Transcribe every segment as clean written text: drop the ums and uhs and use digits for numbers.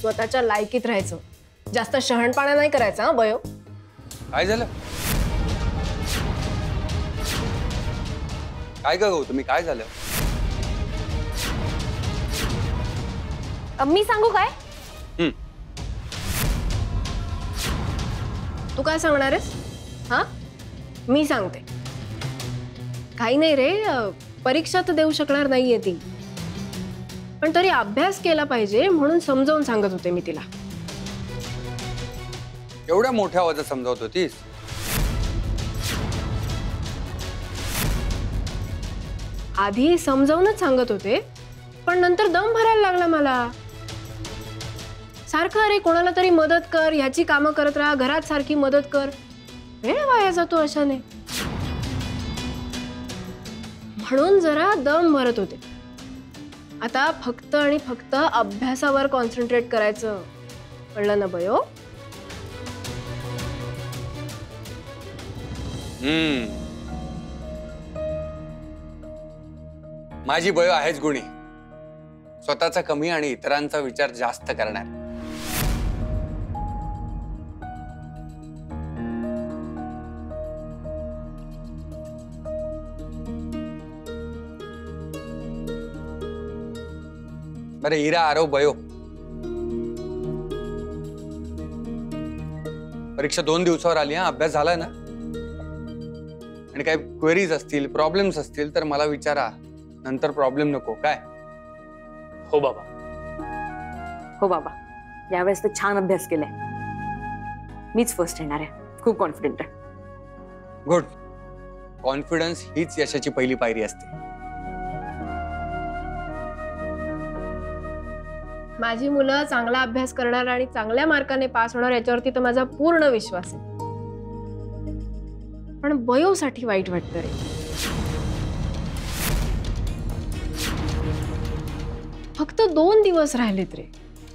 स्वतःच्या लायकीत राहायचं, जास्त शहाणपणा नाही करायचा. बयो काय झालं? काय ग तुम्ही, काय झालं? मी सांगू काय? तू काय सांगणार आहेस? हा, मी सांगते. काही नाही रे, परीक्षा तर देऊ शकणार नाहीये ती, पण तरी अभ्यास केला पाहिजे म्हणून समजावून सांगत होते मी तिला. एवढ्या मोठ्या आवाजात समजावत होतीस? आधी समजावूनच सांगत होते, पण नंतर दम भरायला लागला मला. सारखं अरे कोणाला तरी मदत कर, ह्याची कामं करत राहा, घरात सारखी मदत कर, वेळ वाया जातो अशाने. म्हणून जरा दम भरत होते. आता फक्त आणि फक्त अभ्यासावर कॉन्सन्ट्रेट करायचं, कळलं ना बयो? माझी बयो आहेच गुणी, स्वतःचा कमी आणि इतरांचा विचार जास्त करणार. बरं हिरा, आरव, बयो, परीक्षा 2 दिवसावर आली. अभ्यास झालाय ना? आणि काही क्वेरीज असतील, प्रॉब्लेम्स असतील तर मला विचारा, नंतर प्रॉब्लेम नको. काय? हो बाबा. हो बाबा, यावेळेस तर छान अभ्यास केलाय. मीच फर्स्ट येणार आहे, खूप कॉन्फिडंट आहे. गुड. कॉन्फिडन्स हीच यशाची पहिली पायरी असते. माझी मुलं चांगला अभ्यास करणार आणि चांगल्या मार्काने पास होणार याच्यावरती तर माझा पूर्ण विश्वास आहे. पण बयोसाठी वाईट वाटतं रे. फक्त 2 दिवस राहिलेत रे,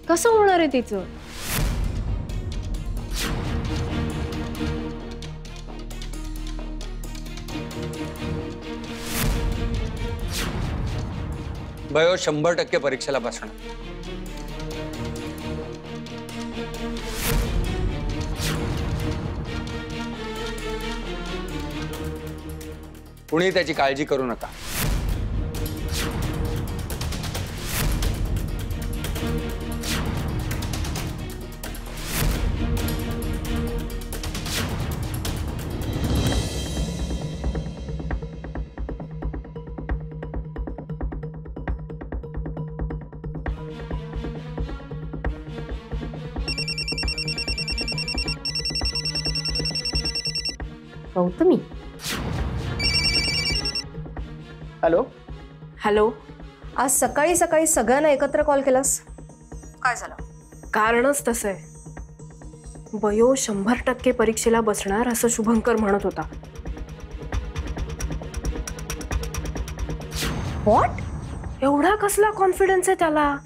कसं होणार आहे तिचं? बयो 100% परीक्षेला बसणार. कुणी त्याची काळजी करू नका. गौतमी. हॅलो. हॅलो. आज सकाळी सकाळी सगळ्यांना एकत्र कॉल केलास, काय झालं? कारणच तसं आहे. बयो 100% परीक्षेला बसणार असं शुभंकर म्हणत होता. व्हॉट? एवढा कसला कॉन्फिडन्स आहे त्याला?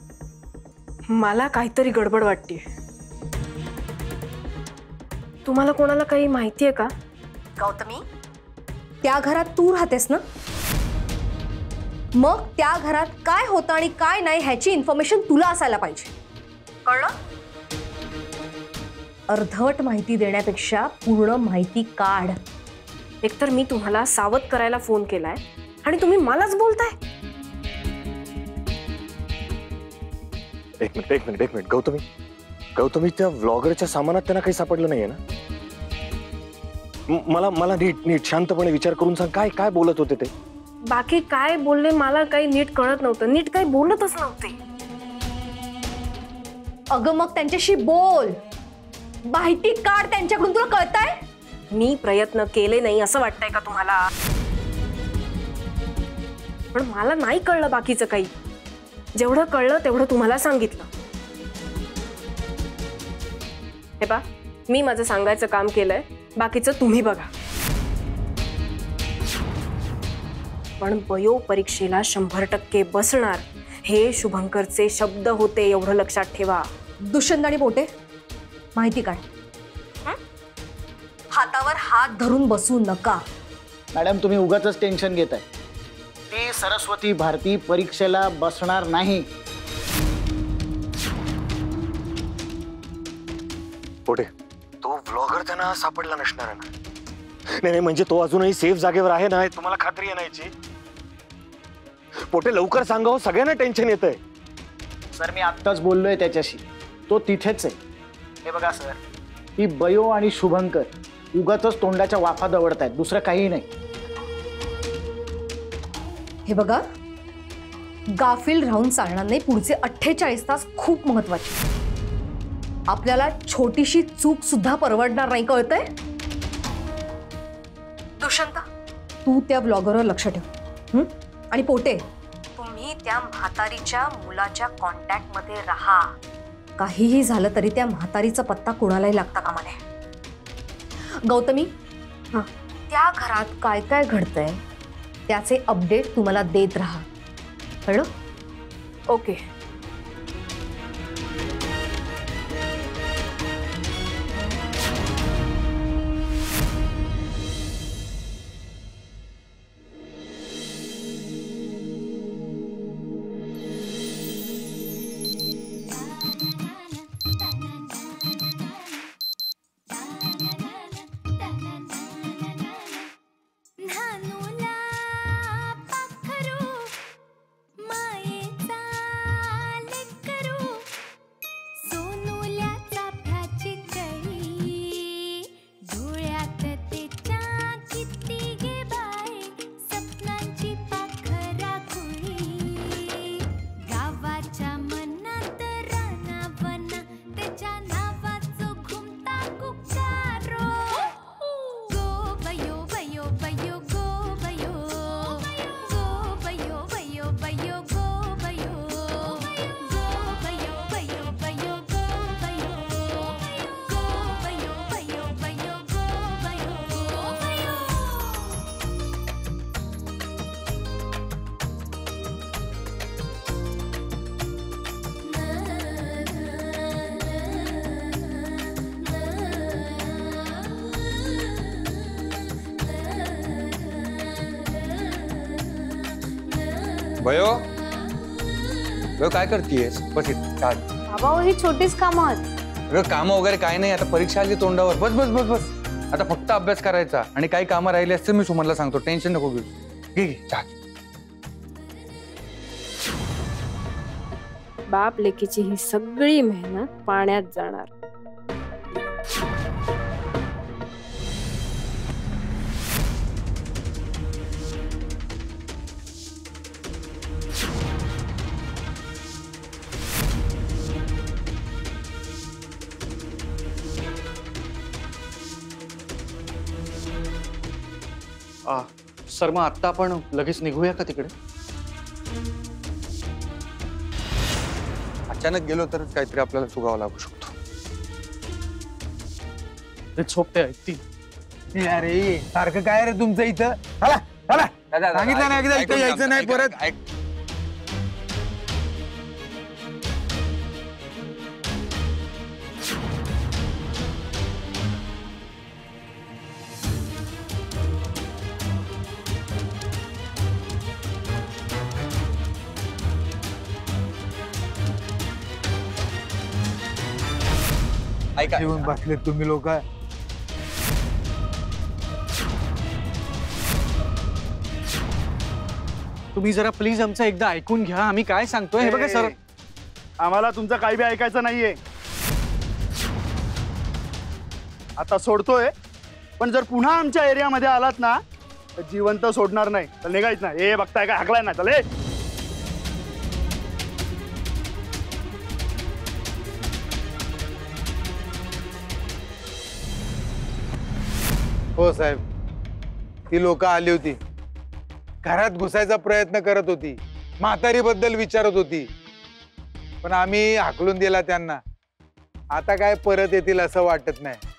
मला काहीतरी गडबड वाटते. तुम्हाला कोणाला काही माहिती आहे का? गौतमी, त्या घरात तू राहतेस ना, मग त्या घरात काय होतं आणि काय नाही ह्याची इन्फॉर्मेशन तुला असायला पाहिजे, कळलं? अर्धवट माहिती देण्यापेक्षा पूर्ण माहिती काढ. एकतर मी तुम्हाला सावध करायला फोन केलाय आणि तुम्ही मलाच बोलताय. एक मिनिट गौतमी, त्या व्लॉगरच्या सामानात त्यांना काही सापडलं नाहीये ना? मला नीट शांतपणे विचार करून सांग, काय काय बोलत होते ते? बाकी काय बोलले मला काही नीट कळत नव्हतं, नीट काही बोलतच नव्हते. अगं मग त्यांच्याशी बोल, माहिती काढ त्यांच्याकडून, तुला कळतंय? मी प्रयत्न केले नाही असं वाटतंय का तुम्हाला? पण मला नाही कळलं बाकीचं काही. जेवढं कळलं तेवढं तुम्हाला सांगितलं. हे पा, मी माझं सांगायचं काम केलंय, बाकीचं तुम्ही बघा. पण बयो परीक्षेला 100% बसणार हे शुभंकरचे शब्द होते, एवढं लक्षात ठेवा. दुष्यंत आणि पोटे, माहिती काढ. हातावर हात धरून बसू नका. मॅडम, तुम्ही उगाचच टेन्शन घेताय. ती सरस्वती भारती परीक्षेला बसणार नाही. पोटे तो व्लॉगर त्यांना सापडला नसणार आहे ना? नाही म्हणजे तो अजूनही सेफ जागेवर आहे ना, तुम्हाला खात्री आहे ना याची? पोटे लवकर सांगा हो, सगळ्यांना टेन्शन येतंय. सर मी आत्ताच बोललोय त्याच्याशी, तो तिथेच आहे. हे बघा सर, ही बयो आणि शुभंकर उगाच तोंडाच्या वाफा दवडतायत, दुसरं काही नाही. हे बघा, गाफील राहून चालणार नाही. पुढचे 48 तास खूप महत्वाचे. आपल्याला छोटीशी चूक सुद्धा परवडणार नाही, कळतंय? दुष्यंत, तू त्या ब्लॉगरवर लक्ष ठेव. आणि पोटे, तुम्ही त्या म्हातारीच्या मुलाच्या कॉन्टॅक्ट मध्ये राहा. काहीही झालं तरी त्या म्हातारीचा पत्ता कोणालाही लागता कामा नये. गौतमी, त्या घरात काय काय घडतंय त्याचे अपडेट तुम्हाला देत राहा, कळलं? ओके. भयो, भयो काय करतीयस? बस इथं. बाबा ही छोटीच कामं आहेत. अगं कामं वगैरे काय नाही, आता परीक्षा आली तोंडावर. बस बस बस बस, आता फक्त अभ्यास करायचा. आणि काही कामं राहिली असते मी सुमनला सांगतो, टेन्शन नको घेऊ. घे चहा. बाप लेकीची ही सगळी मेहनत पाण्यात जाणार. सर मग आता आपण लगेच निघूया का तिकडे? अचानक गेलो तर काहीतरी आपल्याला चुकावं लागू शकतो. ते झोपते ऐकती. अरे सारखं काय रे तुमचं इथं? चला चला, सांगितलं ना एकदा इथं यायचं नाही परत. ऐका, येऊन बसले तुम्ही लोक. तुम्ही जरा प्लीज आमचं एकदा ऐकून घ्या, आम्ही काय सांगतोय. हे बघा सर, आम्हाला तुमचं काही बी ऐकायचं नाहीये. आता सोडतोय, पण जर पुन्हा आमच्या एरियामध्ये आलात ना तर जिवंत सोडणार नाही. तर निघायच ना. हे बघताय का, हाकलाय ना. चले. हो साहेब, ती लोक आली होती, घरात घुसायचा प्रयत्न करत होती, म्हातारी बद्दल विचारत होती, पण आम्ही हाकलून दिला त्यांना. आता काय परत येतील असं वाटत नाही.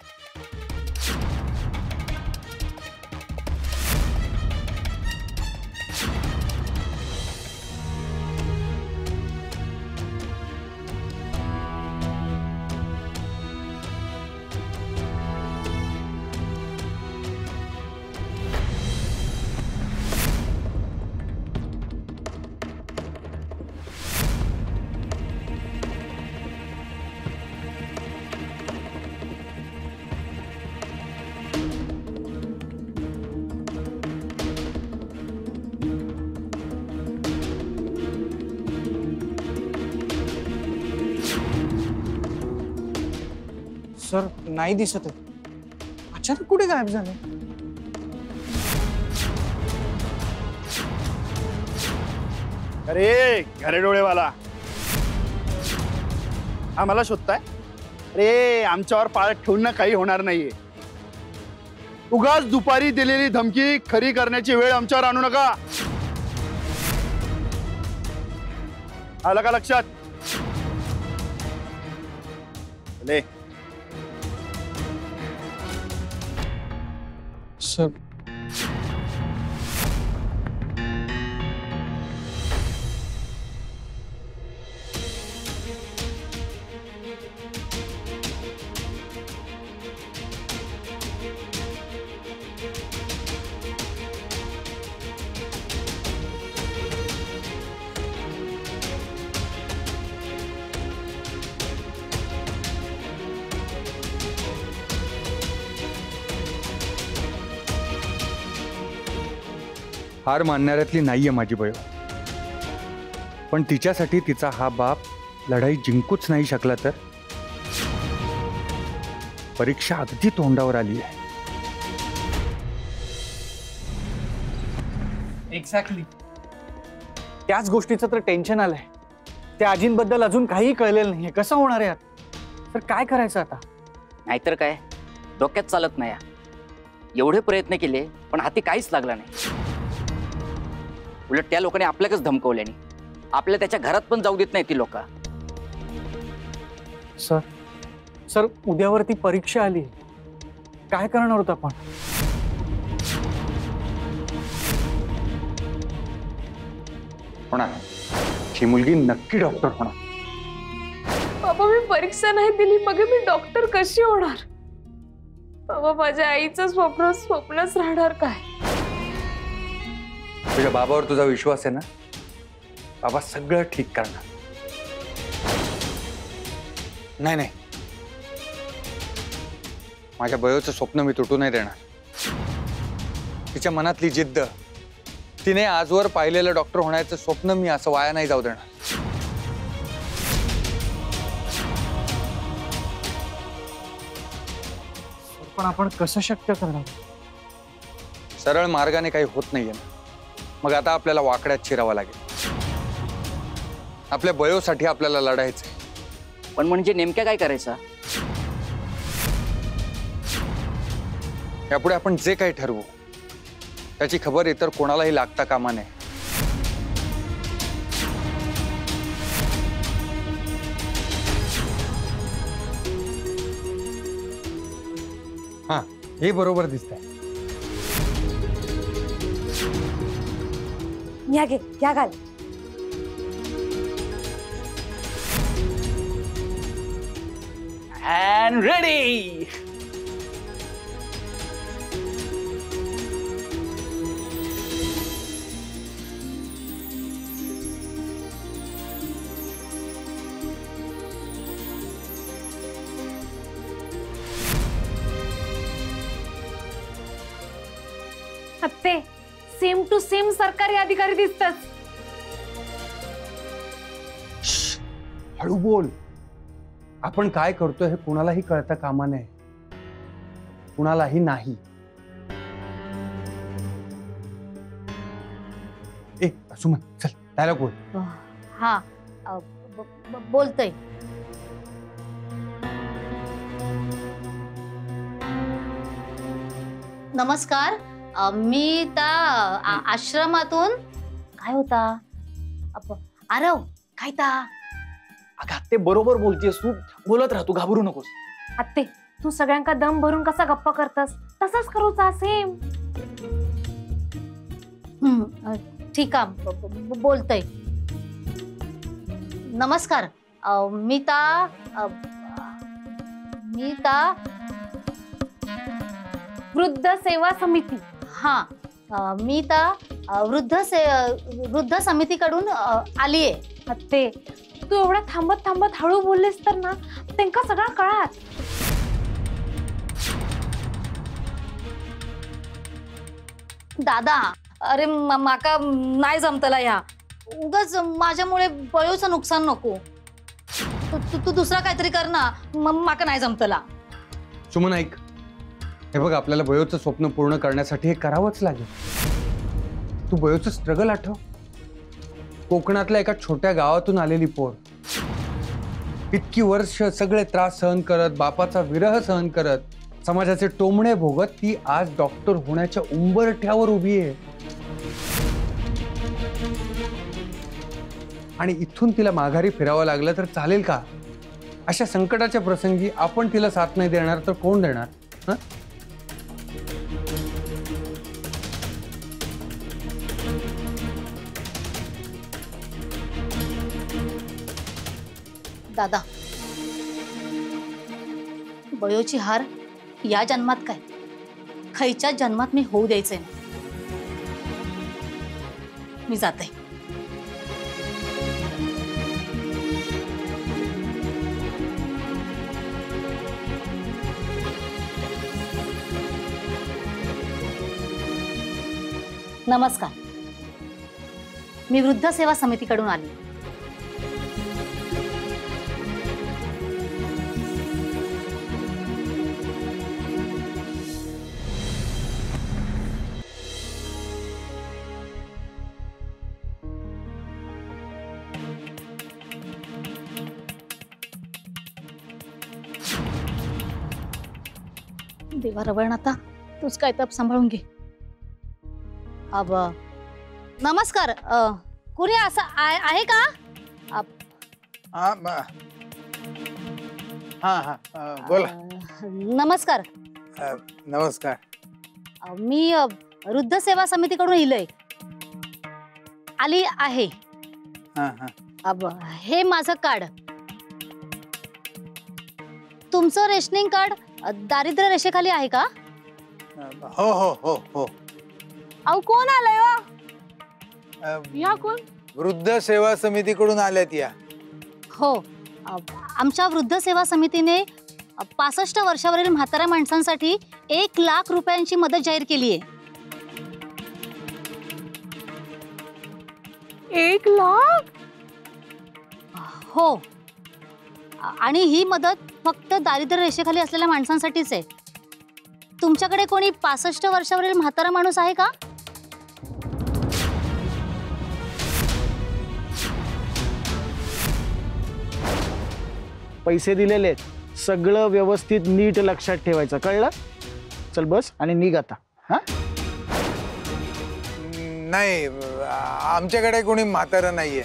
सर नाही दिसत आहे. अचानक कुठे गायब झाले? अरे घरे डोळेवाला, हा मला शोधताय? अरे आमच्यावर पाळत ठेवून ना काही होणार नाहीये. उगाच दुपारी दिलेली धमकी खरी करण्याची वेळ आमच्यावर आणू नका. आलं का लक्षात? ले सर हार मानणाऱ्यातली नाहीये माझी बयो, पण तिच्यासाठी तिचा हा बाप लढाई जिंकूच नाही शकला तर परीक्षा अगदी तोंडावर आली आहे. एक्झॅक्टली त्याच गोष्टीचं तर टेन्शन आलंय. त्या आजींबद्दल अजून काही कळलेलं नाहीये. कसं होणार आहे आता? तर काय करायचं आता? नाहीतर काय, डोक्यात चालत नाही. एवढे प्रयत्न केले पण हाती काहीच लागला नाही. उलट त्या लोकांनी आपल्याकच धमकवल्याने आपल्या त्याच्या घरात पण जाऊ देत नाही ती लोक. सर सर उद्यावरती परीक्षा आली, काय करणार होत आपण? होणार ही मुलगी नक्की डॉक्टर होणार. बाबा मी परीक्षा नाही दिली मग मी डॉक्टर कशी होणार? बाबा माझ्या आईचं स्वप्नच राहणार काय? तुझ्या बाबावर तुझा विश्वास आहे ना? बाबा सगळं ठीक करणार. नाही नाही, माझ्या बयोचं स्वप्न मी तुटू नाही देणार. तिच्या मनातली जिद्द, तिने आजवर पाहिलेलं डॉक्टर होण्याचं स्वप्न मी असं वाया नाही जाऊ देणार. पण आपण कसं शक्य करणार? सरळ मार्गाने काही होत नाहीये ना. मग आता आपल्याला वाकड्यात शिरावं लागेल. आपल्या बयोसाठी आपल्याला लढायचंय. पण म्हणजे नेमक्या काय करायचं? यापुढे आपण जे काही ठरवू त्याची खबर इतर कोणालाही लागता कामा नये. हा, हे बरोबर दिसतंय. या घे, या घाल. And ready. हत्ते सेम टू सेम सरकारी अधिकारी दिसतात. हळू बोल. आपण काय करतोय हे कुणालाही कळता कामा नये. कुणालाही नाही. ए सुमन चल, डायलॉग बोल. हा बोलतोय. नमस्कार, मी त्या आश्रमातून काय होता आरव काय ता? अगं ते बरोबर बोलतेस तू. बोलत राहा, तू घाबरू नकोस. हत्ते तू सगळ्यांका दम भरून कसा गप्पा करतास तसाच करूचा सेम. ठीक आहे, बोलतोय. नमस्कार, मी वृद्ध सेवा समिती. हा, मी वृद्ध समितीकडून आलीये. हत्ते तू एवढा थांबत थांबत हळू बोललेस तर ना त्यांका सगळं कळात. दादा, अरे माका नाही जमतला ह्या. उगाच माझ्यामुळे बयोचं नुकसान नको. तू दुसरा काहीतरी कर ना. माका नाही जमतला. सुमन ऐक, हे बघ आपल्याला बयोचं स्वप्न पूर्ण करण्यासाठी हे करावंच लागेल. तू बयोचं स्ट्रगल आठव. कोकणातल्या एका छोट्या गावातून आलेली पोर, इतकी वर्ष सगळे त्रास सहन करत, बापाचा विरह सहन करत, समाजाचे टोमणे भोगत ती आज डॉक्टर होण्याच्या उंबरठ्यावर उभी आहे. आणि इथून तिला माघारी फिरावं लागलं तर चालेल का? अशा संकटाच्या प्रसंगी आपण तिला साथ नाही देणार तर कोण देणार? हं? दादा, बयोची हार या जन्मात काय, खयच्या जन्मात मी होऊ द्यायचंय ना. मी जाते. नमस्कार, मी वृद्ध सेवा समितीकडून आली. देवा रवण, आता तूच काय तप सांभाळून घे. अब नमस्कार, कुणी असं आहे का? बोला. नमस्कार. नमस्कार. मी वृद्ध सेवा समितीकडून इलोय आली आहे. अब हे माझं कार्ड. तुमचं रेशनिंग कार्ड दारिद्र्य रेषेखाली आहे का? हो हो हो हो. अहो कोण आलंय हो? या कोण? वृद्ध सेवा समितीकडून आल्यात या. हो, आमच्या वृद्ध सेवा समितीने 65 वर्षावरील म्हाताऱ्या माणसांसाठी 1 लाख रुपयांची मदत जाहीर केली आहे. 1 लाख? हो, आणि ही मदत फक्त दारिद्र्य रेषेखाली असलेल्या माणसांसाठीच आहे. तुमच्याकडे कोणी 65 वर्षावरील म्हातारा माणूस आहे का? पैसे दिलेले आहेत, सगळं व्यवस्थित नीट लक्षात ठेवायचं, कळलं? चल बस आणि निघ आता. हा, नाही, आमच्याकडे कोणी म्हातारं नाहीये.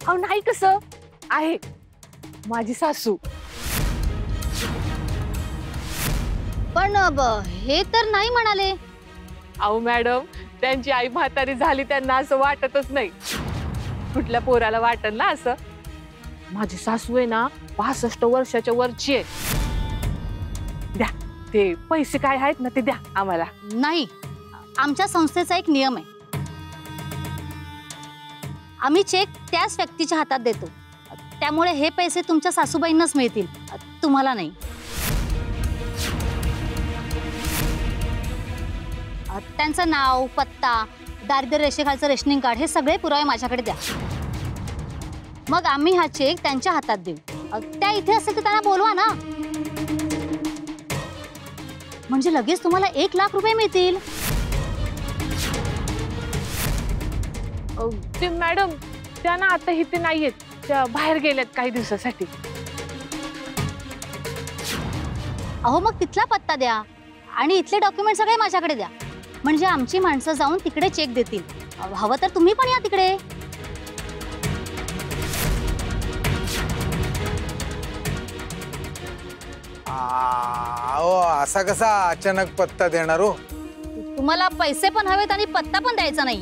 अहो नाही, कसं आहे, माझी सासू. पण हे तर नाही म्हणाले. अहो मॅडम, त्यांची आई म्हातारी झाली, त्यांना असं वाटतच नाही. कुठल्या पोराला वाटल ना असं? माझी सासू आहे ना 65 वर्षाच्या वरची आहे. द्या ते पैसे काय आहेत ना ते द्या आम्हाला. नाही, आमच्या संस्थेचा एक नियम आहे, आम्ही चेक त्याच व्यक्तीच्या हातात देतो. त्यामुळे हे पैसे तुमच्या सासूबाईंनाच मिळतील, तुम्हाला नाही. त्यांचं नाव, पत्ता, दारिद्र्य रेषेखालचं रेशनिंग कार्ड हे सगळे पुरावे माझ्याकडे द्या. मग आम्ही हा चेक त्यांच्या हातात देऊ. त्या इथे असेल तर त्यांना बोलवा ना, म्हणजे लगेच तुम्हाला 1 लाख रुपये मिळतील. ते मॅडम, त्या ना आता इथे नाहीयेत, त्या बाहेर गेल्यात काही दिवसासाठी. अहो मग तिथला पत्ता द्या आणि इथले डॉक्युमेंट सगळे माझ्याकडे द्या, म्हणजे आमची माणसं जाऊन तिकडे चेक देतील. हवं तर तुम्ही पण या तिकडे. असा कसा अचानक पत्ता देणार हो? तुम्हाला पैसे पण हवेत आणि पत्ता पण द्यायचा नाही.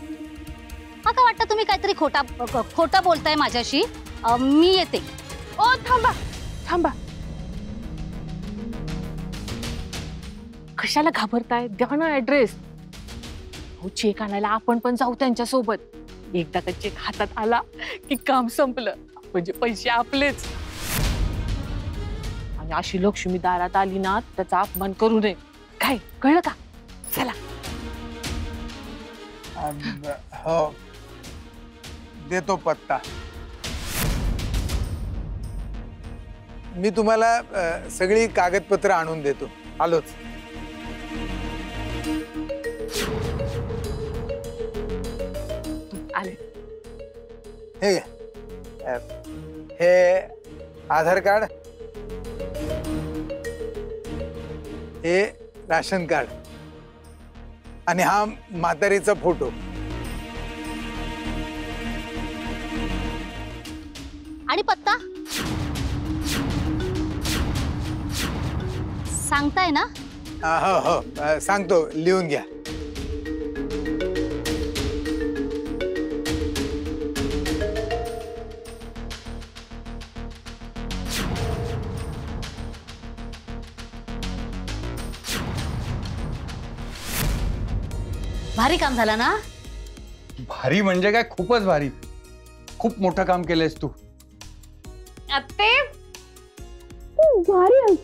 का वाटतं तुम्ही काहीतरी खोटा बोलताय माझ्याशी? मी येते. ओ थांबा थांबा, कशाला घाबरताय? द्या ना ऍड्रेस. हो, चेक आणायला आपण पण जाऊ त्यांच्या सोबत. एकदा का चेक हातात आला की काम संपलं, म्हणजे पैसे आपलेच. आणि अशी लक्ष्मी दारात आली ना त्याचा अपमान करू नये, काय कळलं का? चला. हो, देतो पत्ता. मी तुम्हाला सगळी कागदपत्र आणून देतो. आलोच. आले. हे घ्या. हे आधार कार्ड, हे राशन कार्ड आणि हा म्हातारीचा फोटो. आणि पत्ता सांगताय ना? हो हो सांगतो, लिहून घ्या. भारी काम झालं ना? भारी म्हणजे काय, खूपच भारी. खूप मोठं काम केलंयस तू. आत्ते भारी.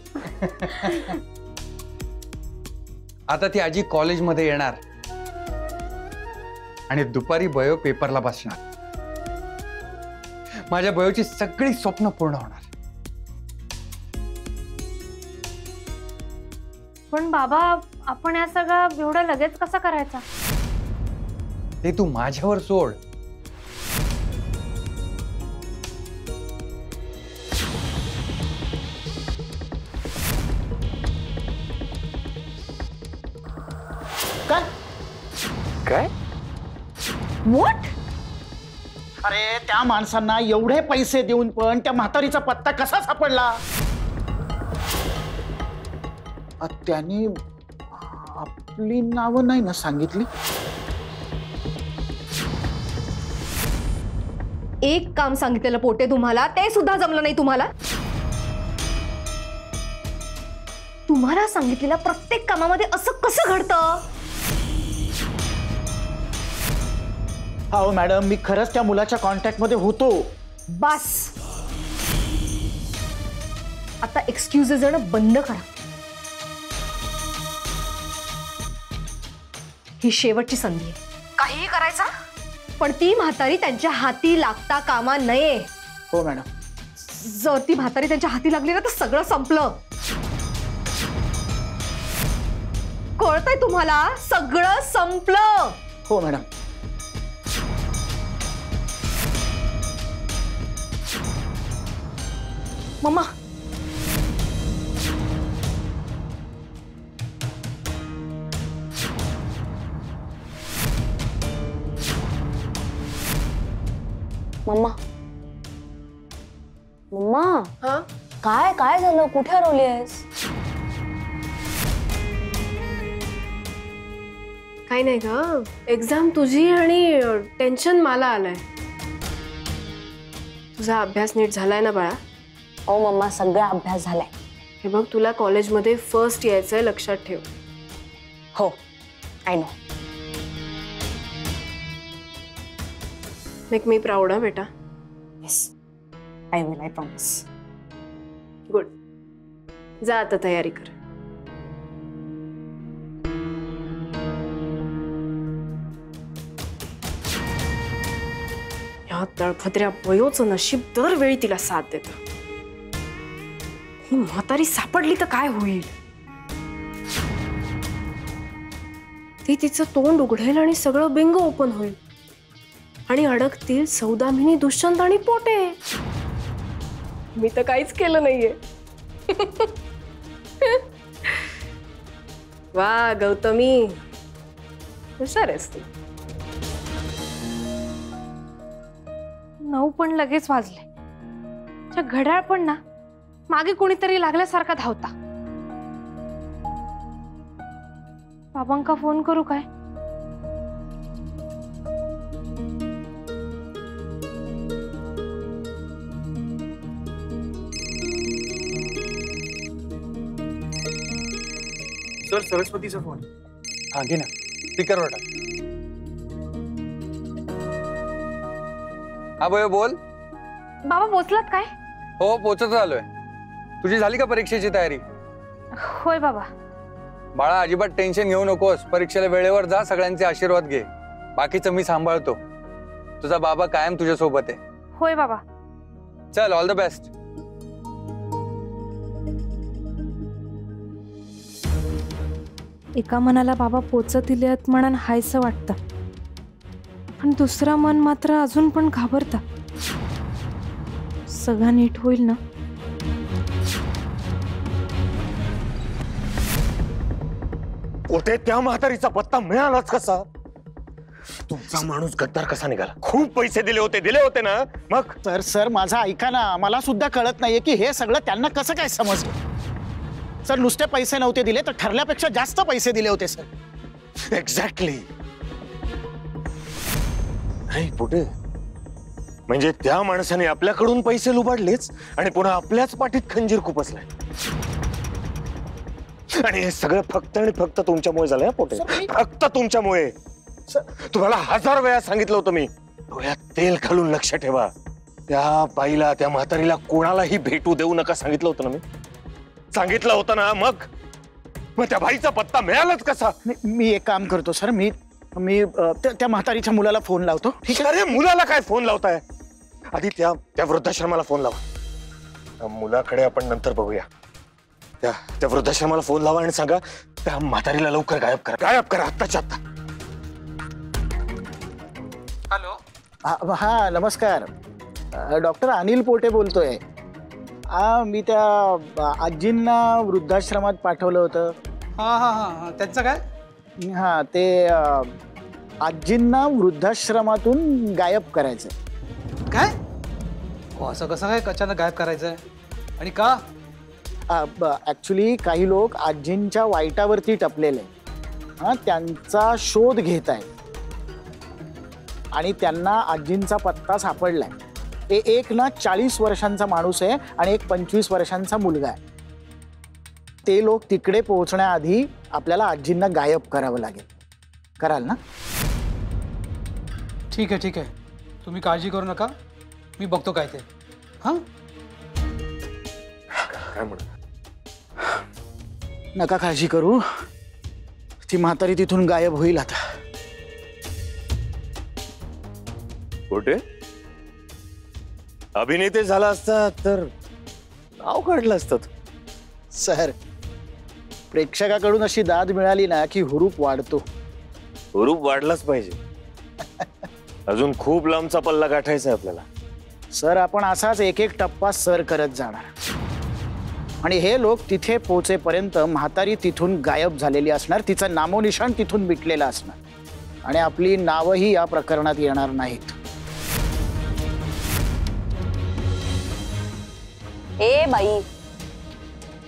आता ती आजी कॉलेजमध्ये येणार आणि दुपारी बयो पेपरला बसणार. माझ्या बयोची सगळी स्वप्न पूर्ण होणार. पण बाबा, आपण या सगळं एवढं लगेच कसं करायचं? ते तू माझ्यावर सोड. काय? व्हॉट? अरे त्या माणसांना एवढे पैसे देऊन पण त्या म्हातारीचा पत्ता कसा सापडला? त्यांनी आपली नावं नाही ना सांगितली? एक काम सांगितलेलं पोटे तुम्हाला, ते सुद्धा जमलं नाही तुम्हाला? तुम्हाला सांगितलेल्या प्रत्येक कामामध्ये असं कसं घडतं? हो मॅडम, मी खरंच त्या मुलाच्या कॉन्टॅक्ट मध्ये होतो. बस आता एक्सक्युजेस देणं बंद करा. ही शेवटची संधी आहे. काहीही करायचा, पण ती म्हातारी त्यांच्या हाती लागता कामा नये. हो मॅडम. जर ती म्हातारी त्यांच्या हाती लागली ना तर सगळं संपलं. कळतंय तुम्हाला? सगळं संपलं. हो मॅडम. मम्मा, मम्मा मम्मा, हा, काय काय झालं? कुठे हरवली आहेस? काही नाही ग. एक्झाम तुझी आणि टेन्शन मला आलंय. तुझा अभ्यास नीट झालाय ना बाळा? हो मम्मा, सगळा अभ्यास झालाय. हे बघ, तुला कॉलेजमध्ये फर्स्ट यायचंय, लक्षात ठेव. हो, I know. Make me proud हा बेटा. Yes, I will, I promise. Good. जा आता तयारी कर. या तळफत्र्या वयोचं नशीब दरवेळी तिला साथ देतं. ही म्हातारी सापडली तर काय होईल? ती तिचं तोंड उघडेल आणि सगळं बिंग ओपन होईल आणि अडकतील सौदामिनी, दुष्यंत आणि पोटे. मी तर काहीच केलं नाहीये. वा गौतमी, हुशार आहेस तू. 9 पण लगेच वाजले. घड्याळ पण ना मागे कोणीतरी लागल्यासारखा धावता. बाबांका फोन करू काय? सर, सरस्वतीचा फोन. हा घे ना, स्पीकरवर टाक. हा बयो, बोल. बाबा पोचलात काय? हो, पोचत आलोय. तुझी झाली का परीक्षेची तयारी? होय बाबा. बाळा, अजिबात टेन्शन घेऊ नकोस. परीक्षेला वेळेवर जा, सगळ्यांचे आशीर्वाद घे. बाकीचं मी सांभाळतो. तुझा बाबा कायम तुझ्या सोबत आहे. होय बाबा. चल, ऑल द बेस्ट. एका मनाला बाबा पोचतील आहेत म्हणून हायसं वाटतं, पण दुसरा मन मात्र अजून पण घाबरतं. सगळं नीट होईल ना? पोटे, त्या म्हातारीचा पत्ता मिळालाच कसा? तुमचा माणूस गद्दार कसा निघाला? खूप पैसे दिले होते ना? मग तर सर माझा ऐका ना, मला सुद्धा कळत नाहीये की हे सगळं त्यांना कसं काय समजलं. सर नुसते पैसे नव्हते दिले तर ठरल्यापेक्षा जास्त पैसे दिले होते सर. एक्झॅक्टली. नाही पोटे, म्हणजे त्या माणसाने आपल्याकडून पैसे लुबाडलेच आणि पुन्हा आपल्याच पाठीत खंजीर खुपसलाय. आणि हे सगळं फक्त आणि फक्त तुमच्यामुळे झालंय पोटे, फक्त तुमच्यामुळे. तुम्हाला 1000 वेळा सांगितलं होतं मी, डोळ्यात तेल घालून लक्ष ठेवा. त्या बाईला, त्या म्हातारीला कोणालाही भेटू देऊ नका सांगितलं होतं ना मी. सांगितलं होतं ना? मग त्या बाईचा पत्ता मिळालाच कसा? मी एक काम करतो सर, मी त्या म्हातारीच्या मुलाला फोन लावतो. ठीक आहे. अरे मुलाला काय फोन लावताय? आधी त्या वृद्धाश्रमाला फोन लावा. मुलाकडे आपण नंतर बघूया. त्या वृद्धाश्रमाला फोन लावा आणि सांगा त्या म्हातारीला लवकर गायब करा आत्ताच्या आत्ता. हॅलो. हा नमस्कार, डॉक्टर अनिल पोटे बोलतोय. मी त्या आजींना वृद्धाश्रमात पाठवलं होतं. हा त्यांचं काय? हा ते आजींना वृद्धाश्रमातून गायब करायचं. काय? असं कसं काय अचानक गायब करायचंय आणि का? ऍक्च्युली काही लोक आजींच्या वाईटावरती टपलेले, त्यांचा शोध घेत आहेत आणि त्यांना आजींचा पत्ता सापडलाय. ते एक ना 40 वर्षांचा माणूस आहे आणि एक 25 वर्षांचा मुलगा आहे. ते लोक तिकडे पोहोचण्याआधी आपल्याला आजींना गायब करावं लागेल. कराल ना? ठीक आहे, तुम्ही काळजी करू नका, मी बघतो काय ते. काय म्हणा, नका काळजी करू, ती म्हातारी तिथून गायब होईल आता. कुठे अभिनेते झाला असता तर नाव काढलं असतं. सर प्रेक्षकाकडून अशी दाद मिळाली ना की हुरूप वाढतो. हुरूप वाढलाच पाहिजे. अजून खूप लांबचा पल्ला गाठायचा आहे आपल्याला. सर आपण असाच एक एक टप्पा सर करत जाणार आणि हे लोक तिथे पोहोचेपर्यंत म्हातारी तिथून गायब झालेली असणार, तिचं नामोनिशाण तिथून मिटलेलं असणार आणि आपली नावही या प्रकरणात येणार नाहीत. ए बाई,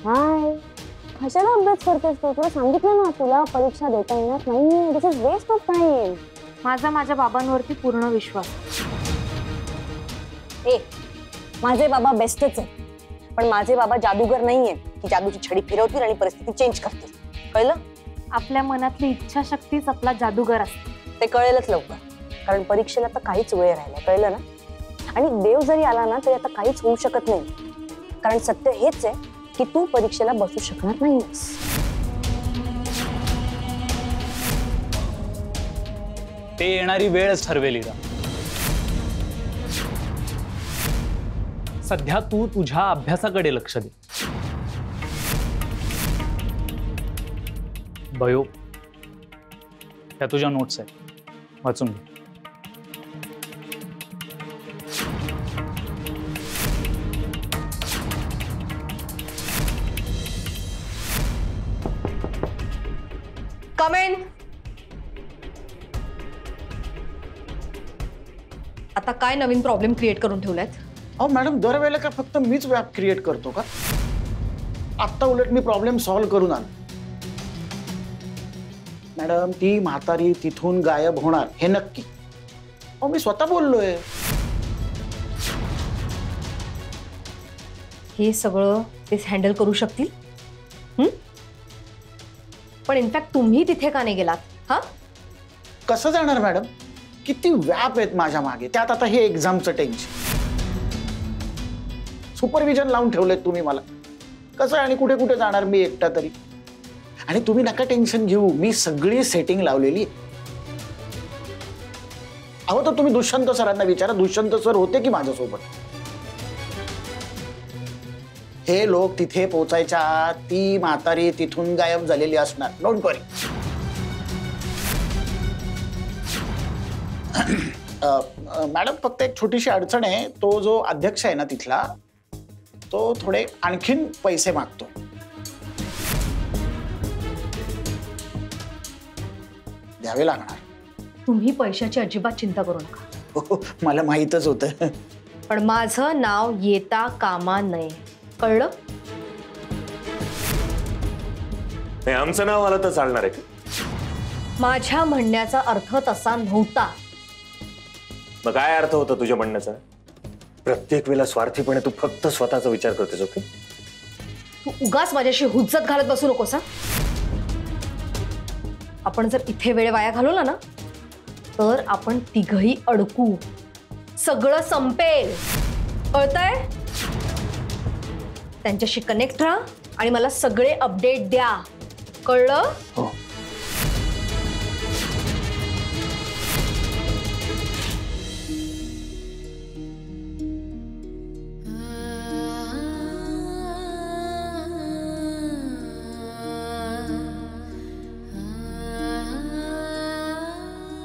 हाय, कशाला अभ्यास करतेस तू? तुला सांगितलं ना तुला परीक्षा देता येणार नाहीये. दिस इज वेस्ट ऑफ टाइम. माझ्या बाबांवरती पूर्ण विश्वास. माझे बाबा बेस्टच आहे, पण माझे बाबा जादूगर नाहीये की जादूची छडी फिरवतील आणि परिस्थिती चेंज करतील. कळलं? आपल्या मनातली इच्छाशक्तीच आपला जादूगर असते. ते कळेलच लवकर, कारण परीक्षेला तर काहीच वेळ राहिला. कळलं ना? आणि देव जरी आला ना तरी आता काहीच होऊ शकत नाही, कारण सत्य हेच आहे की तू परीक्षेला बसू शकणार नाहीस. ते येणारी वेळच ठरवेल. सध्या तू तुझ्या अभ्यासाकडे लक्ष दे. बयो, त्या तुझ्या नोट्स आहेत, वाचून घे. कम इन. आता काय नवीन प्रॉब्लेम क्रिएट करून ठेवलायत? अहो मॅडम, दरवेळेला का फक्त मीच व्याप क्रिएट करतो का? आत्ता उलट मी प्रॉब्लेम सॉल्व्ह करून आलो. मॅडम ती म्हातारी तिथून गायब होणार हे नक्की. अहो मी स्वतः बोललोय. हे सगळं तेच हँडल करू शकतील. पण इनफॅक्ट तुम्ही तिथे का नाही गेलात? हा, कसं जाणार मॅडम? किती व्याप आहेत माझ्या मागे, त्यात आता हे एक्झामचं टेन्शन. सुपरविजन लावून ठेवलंय तुम्ही मला. कसं आणि कुठे कुठे जाणार मी एकटा तरी? आणि तुम्ही नका टेन्शन घेऊ, मी सगळी सेटिंग लावलेली. अहो तर तुम्ही दुष्यंत सरांना विचारा, दुष्यंत सर होते की माझ्यासोबत. हे लोक तिथे पोहोचायच्या आत ती म्हातारी तिथून गायब झालेली असणार. Don't worry. मॅडम फक्त एक छोटीशी अडचण आहे. तो जो अध्यक्ष आहे ना तिथला, तो थोडे आणखीन पैसे मागतो. द्यावे लागणार. तुम्ही पैशाची अजिबात चिंता करू नका. मला माहीतच होतं. पण माझं नाव येता कामा नये, कळलं? नाही, आमचं नाव आलं तर चालणार आहे का? माझ्या म्हणण्याचा अर्थ तसा नव्हता. मग काय अर्थ होता तुझ्या म्हणण्याचा? प्रत्येक वेळेला स्वार्थीपणे तू फक्त स्वतःचा विचार करतेस. ओके, तू उगाच माझ्याशी हुज्जत घालत बसू नकोस. आपण जर इथे वेळ वाया घालवला ना तर आपण तिघही अडकू. सगळं संपेल, कळतंय? त्यांच्याशी कनेक्ट राहा आणि मला सगळे अपडेट द्या, कळलं? हो.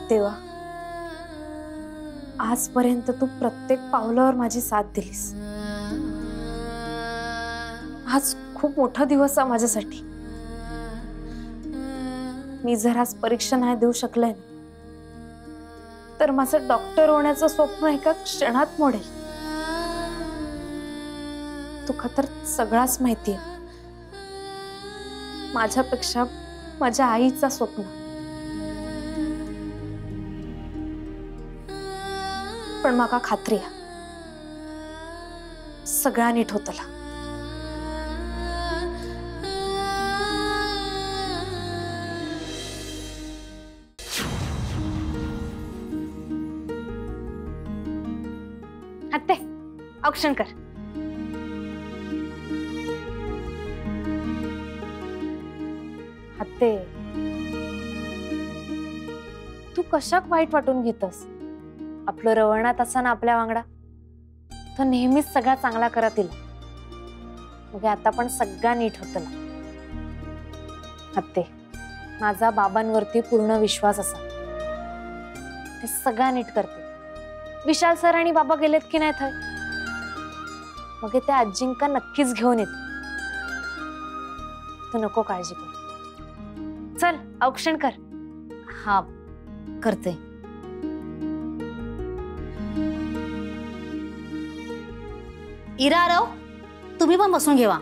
देवा, आजपर्यंत तू प्रत्येक पावलावर माझी साथ दिलीस. आज खूप मोठा दिवस आहे माझ्यासाठी. मी जर आज परीक्षा नाही देऊ शकले तर माझं डॉक्टर होण्याचं स्वप्न एका क्षणात मोडेल. तुका तर सगळाच माहितीये. माझ्यापेक्षा माझ्या आईचा स्वप्न. पण माका खात्री आहे सगळा नीट होतला. आत्ते, औक्षण कर. आत्ते, तू कशाक वाईट वाटून घेतस? आपलं रवणात असताना आपल्या वांगडा तो नेहमीच सगळा चांगला करत येईल. मग आता पण सगळा नीट होतला. आत्ते, माझा बाबांवरती पूर्ण विश्वास असा. ते सगळा नीट करते. विशाल सर आणि बाबा गेलेत की नाही थय, मग त्या आजींका नक्कीच घेऊन येते. तू नको काळजी कर. चल औक्षण कर. हा, करते. इरा, आरव, तुम्ही पण बसून घेवा.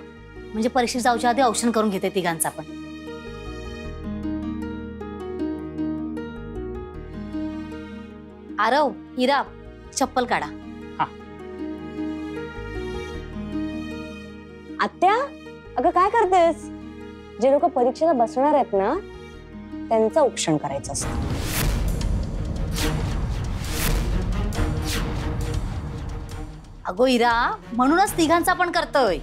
म्हणजे परीक्षेत जाऊच्या आधी औक्षण करून घेते तिघांचा पण. आरव, इरा, चप्पल काढा. आत्या, अगं काय करतेस? जे लोक परीक्षेला बसणार आहेत ना त्यांचं औक्षण करायचं असतं. अगो इरा, म्हणूनच तिघांचा पण करतोय.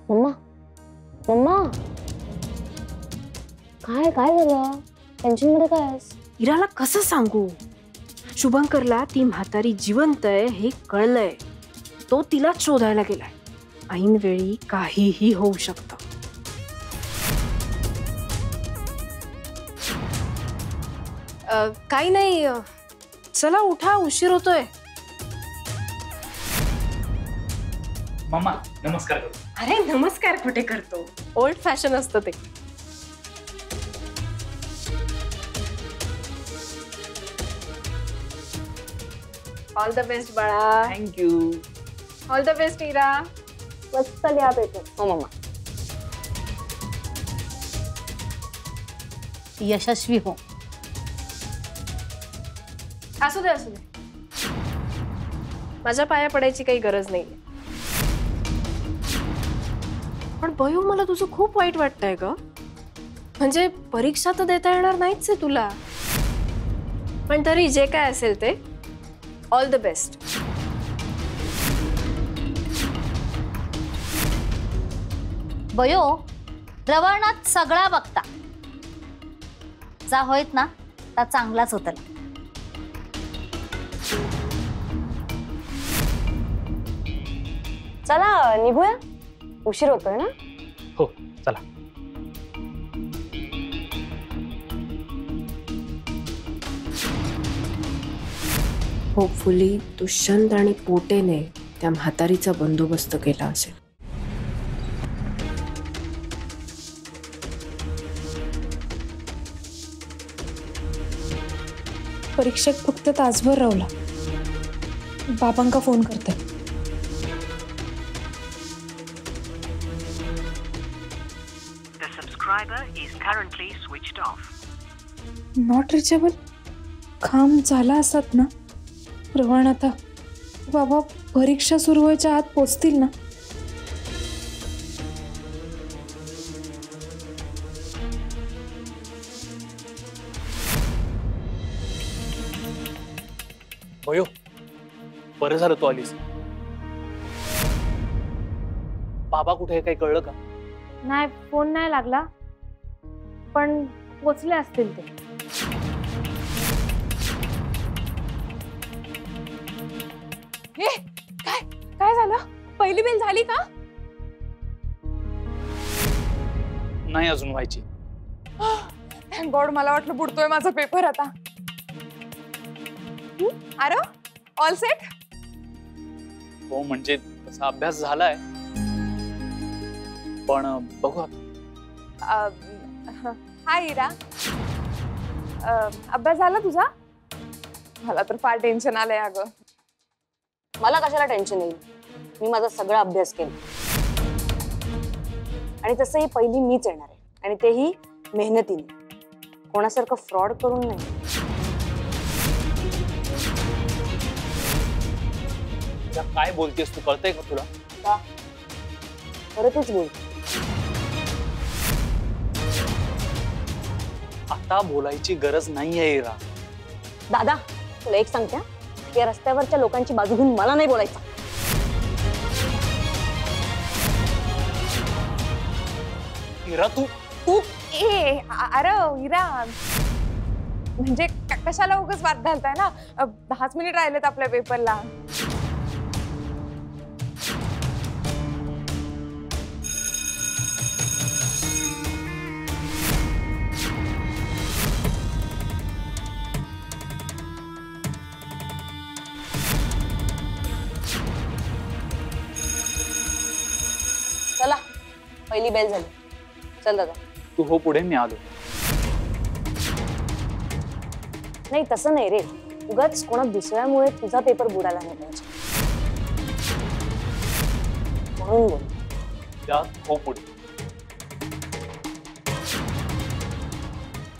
मम्मा, मम्मा, काय काय झालं? टेन्शन मध्ये काय आहेस? इराला कसं सांगू? शुभंकरला ती म्हातारी जिवंत आहे हे कळलंय. तो तिलाच शोधायला गेलाय. ऐन वेळी काहीही होऊ शकतं. काही नाही, चला उठा, उशीर होतोय. मम्मा नमस्कार करू. अरे नमस्कार कुठे करतो? ओल्ड फॅशन असतं ते. ऑल द बेस्ट बाळा. थँक्यू. ऑल द बेस्ट इरा. मस्त लिहा पेपर. हो मम्मा. यशस्वी हो. असू दे असू दे, माझ्या पाया पडायची काही गरज नाही. बयो मला तुझं खूप वाईट वाटतंय ग. म्हणजे परीक्षा तर देता येणार नाहीच आहे तुला, पण तरी जे काय असेल ते ऑल द बेस्ट. बयो रवळनाथ सगळा बघता जा होईत ना ता चांगलाच होता. चला निघूया, उशीर होतोय ना. हो चला. होपफुली दुष्यंत आणि पोटेने त्या म्हातारीचा बंदोबस्त केला असेल. परीक्षक फक्त तासभर रावला. बाबांका फोन करते. Not reachable. काम झाला असत ना रवळनाथा. बाबा परीक्षा सुरू व्हायच्या आत पोचतील ना. भयो बरं झालं तू आलीस. बाबा कुठे काही कळलं का? नाही, फोन नाही लागला, पण पोचले असतील ते. काय काय झालं? पहिली बेल झाली का? नाही अजून व्हायची. Thank God. मला वाटलं बुडतोय माझा पेपर आता. अरे ऑल सेट? हो म्हणजे तसा अभ्यास झालाय, पण बघू. हाय इरा, अभ्यास झाला तुझा? मला तर फार टेन्शन आलंय अगं. मला कशाला टेन्शन येईल, मी माझा सगळा अभ्यास केला. आणि तसंही पहिली मीच येणार आहे, आणि तेही मेहनतीने, कोणासारखं फ्रॉड करून नाही. काय बोलतेस तू, कळतंय का तुला? का परतच बोल. आता बोलायची गरज नाहीये इरा. दादा तुला एक सांगते, या रस्त्यावरच्या लोकांची बाजू घेऊन मला नाही बोलायचं. इरा तू तू ए अरे इरा, म्हणजे कशाला उगाच वाद घालताय ना. 10 मिनिट राहिलेत आपल्या पेपरला. चला पहिली बेल झाली. चल दादा. तू हो पुढे, मी आलो. नाही तसं नाही रे, उगाच कोणा दुसऱ्यामुळे तुझा पेपर बुडाला नाही पाहिजे म्हणून बोल. या हो पुढे.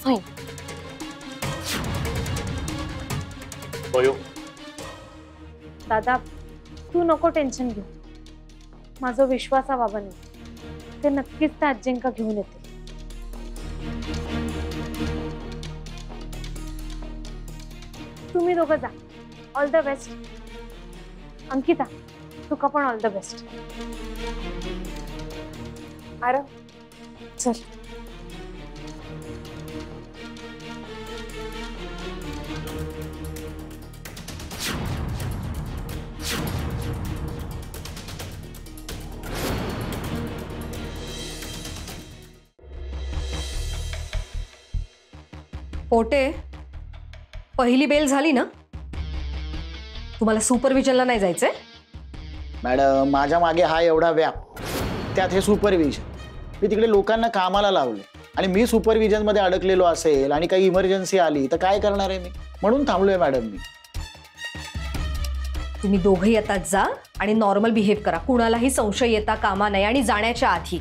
फाईन. बयो दादा तू नको टेन्शन घेऊ. माझा विश्वास आहे बाबांनी, ते नक्कीच त्या आजींका घेऊन येते. तुम्ही दोघं जा. All the best. अंकिता तुका पण ऑल द बेस्ट. अरे चल. पोटे पहिली बेल झाली ना? तुम्हाला सुपरविजनला नाही जायचंय? मॅडम माझ्या मागे हा एवढा व्याप, त्यात हे सुपरविजन. मी तिकडे लोकांना कामाला लावले आणि मी सुपरविजन मध्ये अडकलेलो असेल आणि काही इमर्जन्सी आली तर काय करणार आहे मी? म्हणून थांबलोय मॅडम मी. तुम्ही दोघंही आता जा आणि नॉर्मल बिहेव करा. कुणालाही संशय येता कामा नाही. आणि जाण्याच्या आधी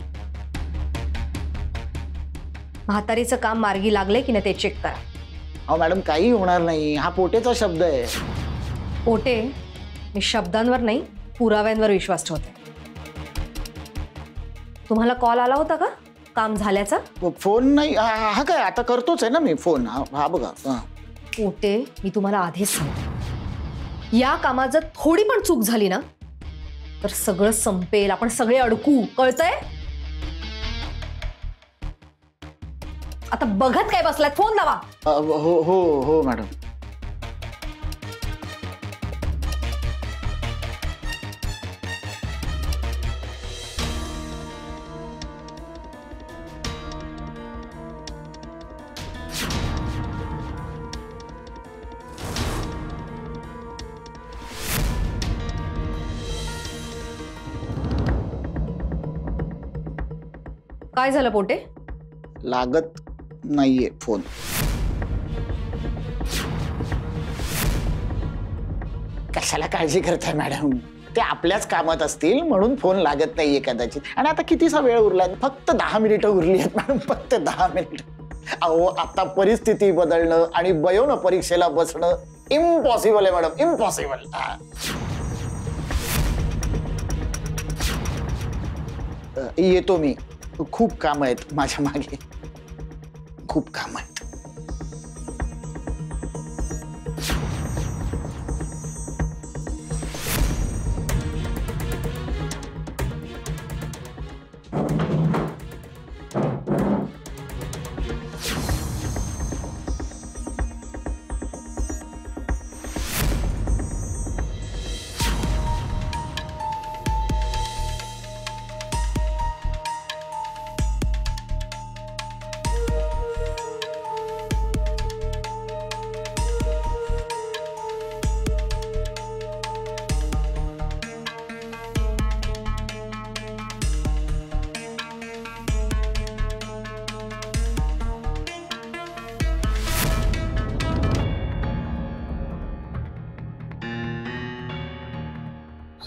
म्हातारीचं काम मार्गी लागले की नाही ते चेक करा. अहो मॅडम काही होणार नाही, हा पोटेचा शब्द आहे. पोटे, मी शब्दांवर नाही पुराव्यांवर विश्वास ठेवते. तुम्हाला कॉल आला होता का काम झाल्याचा? फोन नाही, हा काय आता करतोच आहे ना मी फोन. हा बघा. पोटे, मी तुम्हाला आधीच सांगते, या कामात जर थोडी पण चूक झाली ना तर सगळं संपेल, आपण सगळे अडकू, कळतंय? आता बघत काय बसलात, फोन लावा. हो हो हो मॅडम. काय झालं पोटे? लागत नाहीये फोन. कशाला काळजी करताय मॅडम, ते आपल्याच कामात असतील म्हणून फोन लागत नाहीये कदाचित. आणि आता कितीसा वेळ उरलाय? फक्त 10 मिनिटं उरली आहेत मॅडम, फक्त 10 मिनिटं. अहो आता परिस्थिती बदलणं आणि बयोन परीक्षेला बसणं इम्पॉसिबल आहे मॅडम, इम्पॉसिबल. येतो मी, खूप काम आहेत माझ्या मागे, खूप काम आहेत.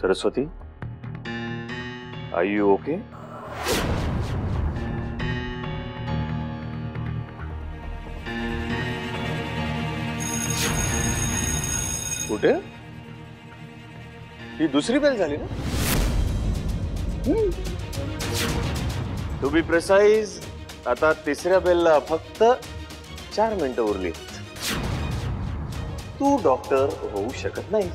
Saraswati, are you okay? कुठे? ही दुसरी बेल झाली ना? टू बी प्रिसाइज, आता तिसऱ्या बेलला फक्त 4 मिनिटं उरली. तू डॉक्टर होऊ शकत नाही.